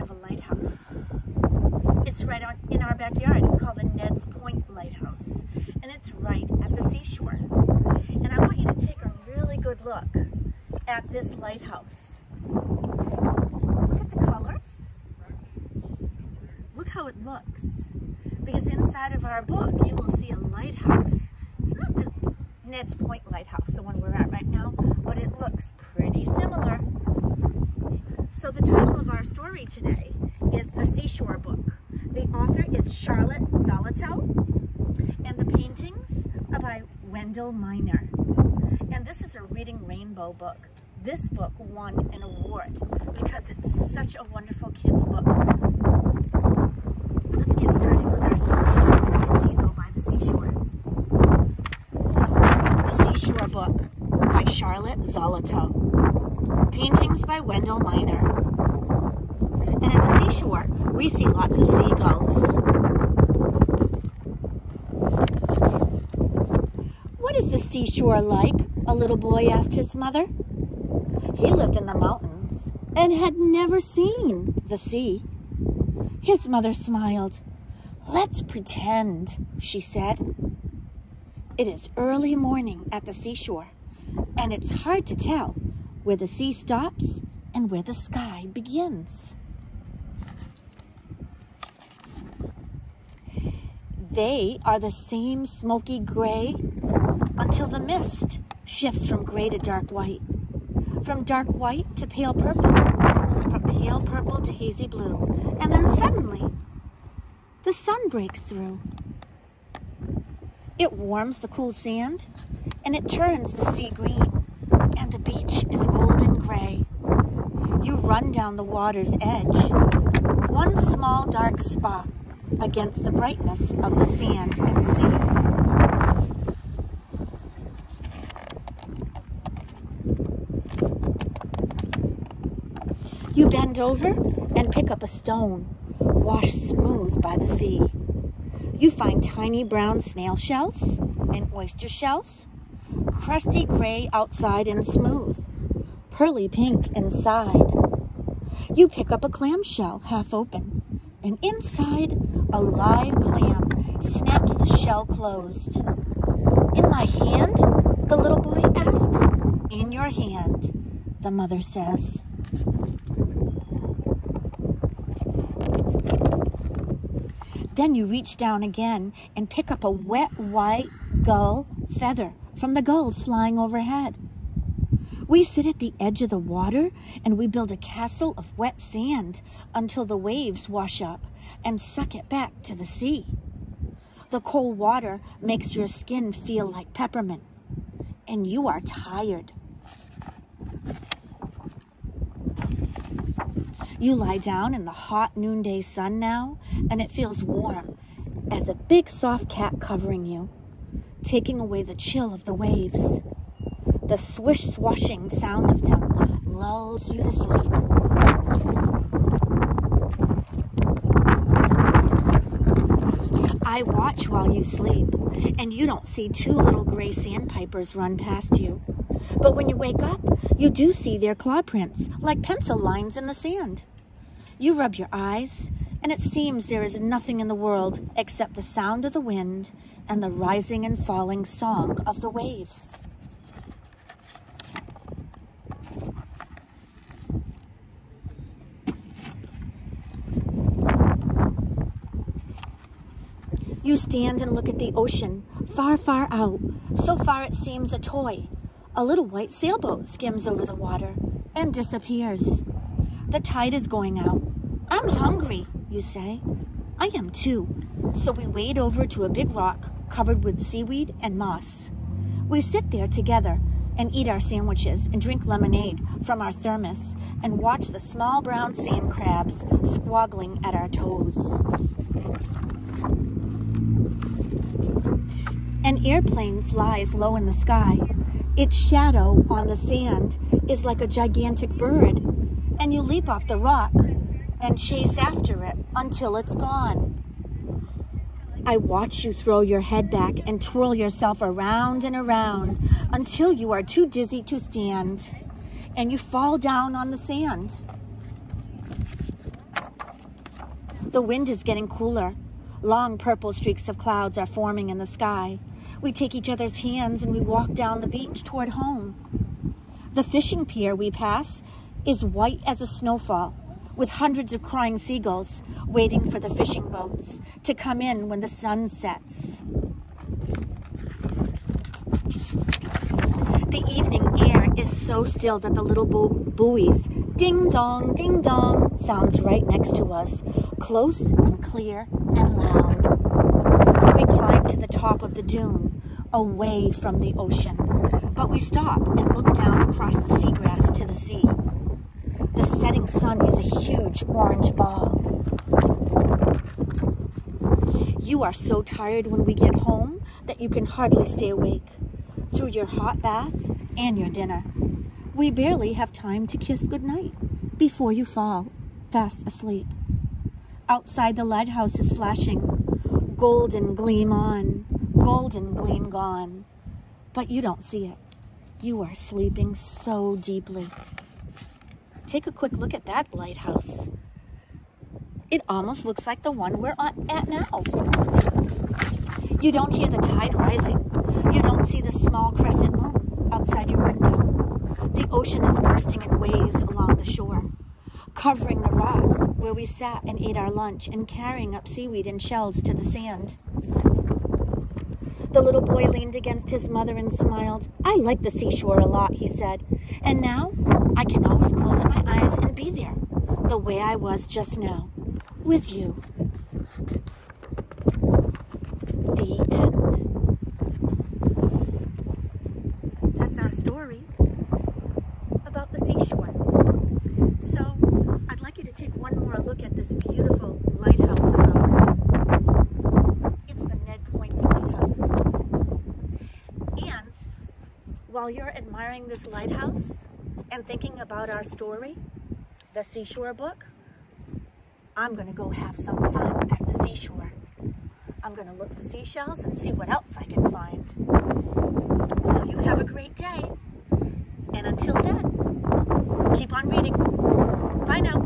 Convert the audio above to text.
of a lighthouse. It's right in our backyard. It's called the Ned's Point Lighthouse, and it's right at the seashore. And I want you to take a really good look at this lighthouse. Look at the colors. Look how it looks. Because inside of our book, you will see a lighthouse. It's not the Ned's Point Lighthouse, the one we're at right now, but it looks pretty similar. So the title of our story today is The Seashore Book. The author is Charlotte Zolotow, and the paintings are by Wendell Miner. And this is a Reading Rainbow book. This book won an award because it's such a wonderful kids' book. Let's get started with our story. It's called Wendigo by the Seashore. The Seashore Book by Charlotte Zolotow. Paintings by Wendell Miner. And at the seashore, we see lots of seagulls. What is the seashore like? A little boy asked his mother. He lived in the mountains and had never seen the sea. His mother smiled. Let's pretend, she said. It is early morning at the seashore, and it's hard to tell where the sea stops and where the sky begins. They are the same smoky gray until the mist shifts from gray to dark white, from dark white to pale purple, from pale purple to hazy blue, and then suddenly the sun breaks through. It warms the cool sand, and it turns the sea green, and the beach is golden gray. You run down the water's edge, one small dark spot against the brightness of the sand and sea. You bend over and pick up a stone, washed smooth by the sea. You find tiny brown snail shells and oyster shells, crusty gray outside and smooth, pearly pink inside. You pick up a clamshell half open, and inside a live clam snaps the shell closed. In my hand? The little boy asks. In your hand, the mother says. Then you reach down again and pick up a wet white gull feather from the gulls flying overhead. We sit at the edge of the water and we build a castle of wet sand until the waves wash up and suck it back to the sea. The cold water makes your skin feel like peppermint, and you are tired. You lie down in the hot noonday sun now, and it feels warm as a big soft cat covering you, taking away the chill of the waves. The swish-swashing sound of them lulls you to sleep. I watch while you sleep, and you don't see two little gray sandpipers run past you. But when you wake up, you do see their claw prints, like pencil lines in the sand. You rub your eyes, and it seems there is nothing in the world except the sound of the wind and the rising and falling song of the waves. You stand and look at the ocean, far, far out, so far it seems a toy. A little white sailboat skims over the water and disappears. The tide is going out. I'm hungry, you say. I am too. So we wade over to a big rock covered with seaweed and moss. We sit there together and eat our sandwiches and drink lemonade from our thermos and watch the small brown sand crabs squaggling at our toes. An airplane flies low in the sky. Its shadow on the sand is like a gigantic bird, and you leap off the rock and chase after it until it's gone. I watch you throw your head back and twirl yourself around and around until you are too dizzy to stand, and you fall down on the sand. The wind is getting cooler. Long purple streaks of clouds are forming in the sky. We take each other's hands and we walk down the beach toward home. The fishing pier we pass is white as a snowfall, with hundreds of crying seagulls waiting for the fishing boats to come in when the sun sets. The evening air is so still that the little buoys, ding dong, sounds right next to us, close and clear and loud. We climb to the top of the dune, away from the ocean, but we stop and look down across the seagrass to the sea. The setting sun is a huge orange ball. You are so tired when we get home that you can hardly stay awake. Through your hot bath and your dinner, we barely have time to kiss goodnight before you fall fast asleep. Outside, the lighthouse is flashing, golden gleam on, golden gleam gone. But you don't see it. You are sleeping so deeply. Take a quick look at that lighthouse. It almost looks like the one we're at now. You don't hear the tide rising. You don't see the small crescent moon outside your window. The ocean is bursting in waves along the shore, covering the rock where we sat and ate our lunch and carrying up seaweed and shells to the sand. The little boy leaned against his mother and smiled. "I like the seashore a lot," he said. "And now I can always close my eyes and be there, the way I was just now, with you." The end. That's our story about the seashore. So I'd like you to take one more look at this beautiful lighthouse of ours. It's the Ned Points Lighthouse. And while you're admiring this lighthouse and thinking about our story, the Seashore book, I'm going to go have some fun at the seashore. I'm going to look for seashells and see what else I can find. So you have a great day. And until then, keep on reading. Bye now.